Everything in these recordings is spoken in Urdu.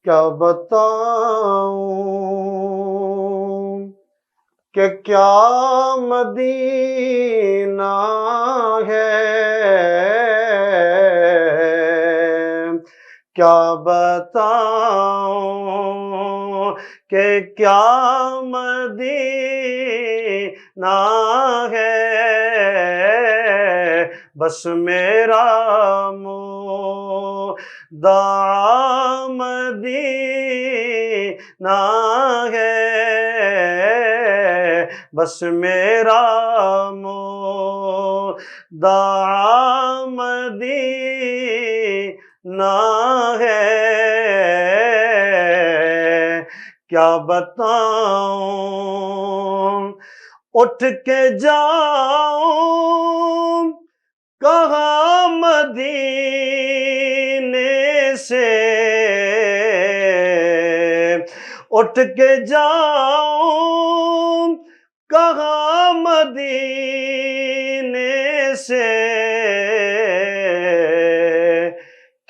کیا بتاؤں کہ کیا مدینہ ہے، کیا بتاؤں کہ کیا مدینہ ہے، بس میرا مدعا مدینہ ہے، بس میرا مدعا مدینہ ہے، کیا بتاؤں اٹھ کے جاؤں کہاں مدینے سے، اٹھ کے جاؤں کہاں مدینے سے،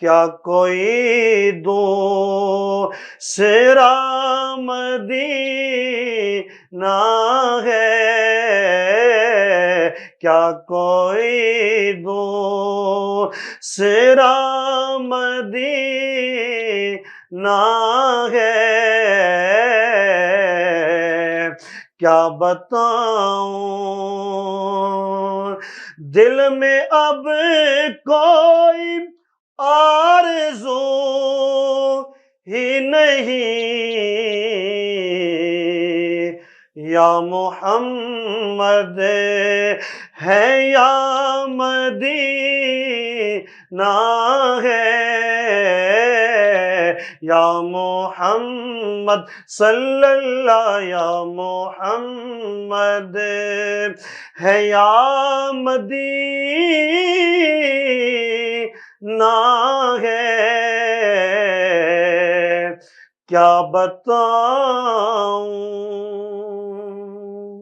کیا کوئی دوسرا مدینہ ہے، کیا کوئی دوسرا مدینہ ہے، کیا بتاؤں دل میں اب کوئی آرزو ہی نہیں، یا محمد ہے یا مدینہ ہے، یا محمد صلی اللہ، یا محمد ہے یا مدینہ ہے، کیا بتاؤں